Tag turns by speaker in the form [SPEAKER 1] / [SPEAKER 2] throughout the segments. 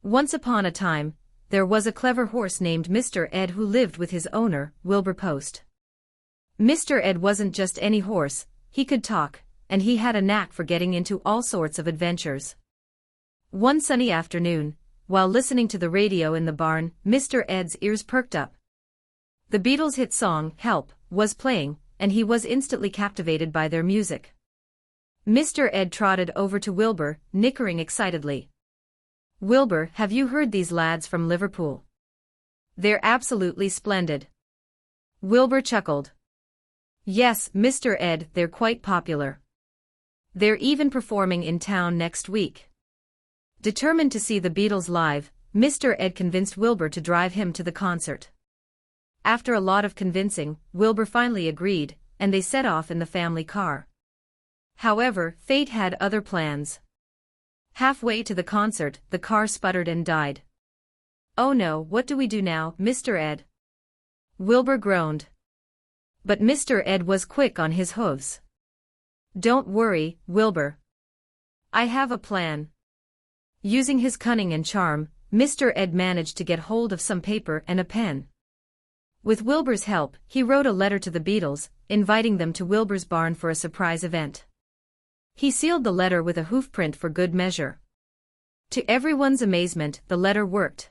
[SPEAKER 1] Once upon a time, there was a clever horse named Mr. Ed who lived with his owner, Wilbur Post. Mr. Ed wasn't just any horse, he could talk, and he had a knack for getting into all sorts of adventures. One sunny afternoon, while listening to the radio in the barn, Mr. Ed's ears perked up. The Beatles' hit song, Help, was playing, and he was instantly captivated by their music. Mr. Ed trotted over to Wilbur, nickering excitedly. "Wilbur, have you heard these lads from Liverpool? They're absolutely splendid." Wilbur chuckled. "Yes, Mr. Ed, they're quite popular. They're even performing in town next week." Determined to see the Beatles live, Mr. Ed convinced Wilbur to drive him to the concert. After a lot of convincing, Wilbur finally agreed, and they set off in the family car. However, fate had other plans. Halfway to the concert, the car sputtered and died. "Oh no, what do we do now, Mr. Ed?" Wilbur groaned. But Mr. Ed was quick on his hooves. "Don't worry, Wilbur. I have a plan." Using his cunning and charm, Mr. Ed managed to get hold of some paper and a pen. With Wilbur's help, he wrote a letter to the Beatles, inviting them to Wilbur's barn for a surprise event. He sealed the letter with a hoofprint for good measure. To everyone's amazement, the letter worked.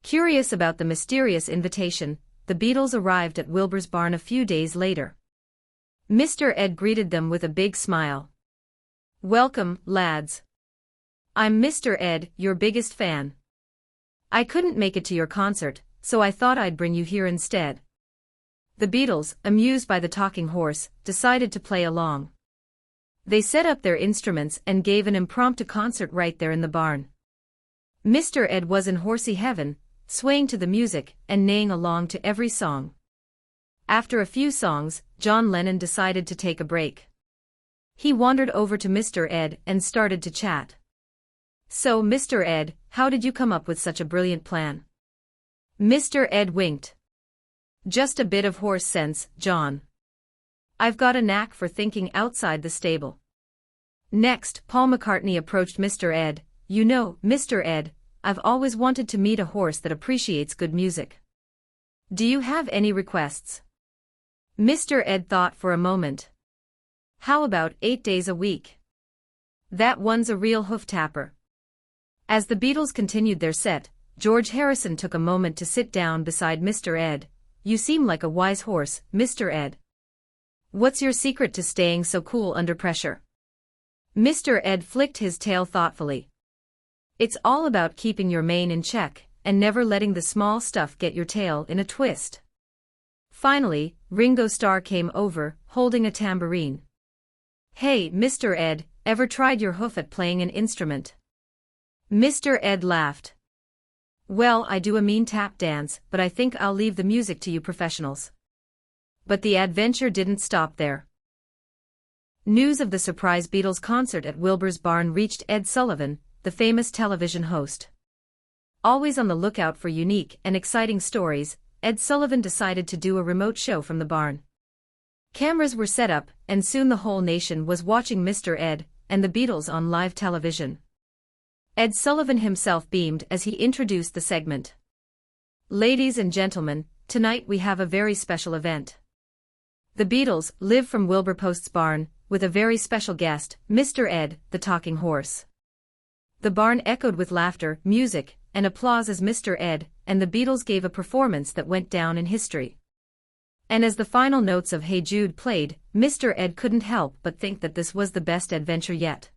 [SPEAKER 1] Curious about the mysterious invitation, the Beatles arrived at Wilbur's barn a few days later. Mr. Ed greeted them with a big smile. "Welcome, lads. I'm Mr. Ed, your biggest fan. I couldn't make it to your concert, so I thought I'd bring you here instead." The Beatles, amused by the talking horse, decided to play along. They set up their instruments and gave an impromptu concert right there in the barn. Mr. Ed was in horsey heaven, swaying to the music and neighing along to every song. After a few songs, John Lennon decided to take a break. He wandered over to Mr. Ed and started to chat. "So, Mr. Ed, how did you come up with such a brilliant plan?" Mr. Ed winked. "Just a bit of horse sense, John. I've got a knack for thinking outside the stable." Next, Paul McCartney approached Mr. Ed. "You know, Mr. Ed, I've always wanted to meet a horse that appreciates good music. Do you have any requests?" Mr. Ed thought for a moment. "How about 8 days a week? That one's a real hoof-tapper." As the Beatles continued their set, George Harrison took a moment to sit down beside Mr. Ed. "You seem like a wise horse, Mr. Ed. What's your secret to staying so cool under pressure?" Mr. Ed flicked his tail thoughtfully. "It's all about keeping your mane in check, and never letting the small stuff get your tail in a twist." Finally, Ringo Starr came over, holding a tambourine. "Hey, Mr. Ed, ever tried your hoof at playing an instrument?" Mr. Ed laughed. "Well, I do a mean tap dance, but I think I'll leave the music to you professionals." But the adventure didn't stop there. News of the surprise Beatles concert at Wilbur's barn reached Ed Sullivan, the famous television host. Always on the lookout for unique and exciting stories, Ed Sullivan decided to do a remote show from the barn. Cameras were set up, and soon the whole nation was watching Mr. Ed and the Beatles on live television. Ed Sullivan himself beamed as he introduced the segment. "Ladies and gentlemen, tonight we have a very special event. The Beatles live from Wilbur Post's barn, with a very special guest, Mr. Ed, the talking horse." The barn echoed with laughter, music, and applause as Mr. Ed and the Beatles gave a performance that went down in history. And as the final notes of Hey Jude played, Mr. Ed couldn't help but think that this was the best adventure yet.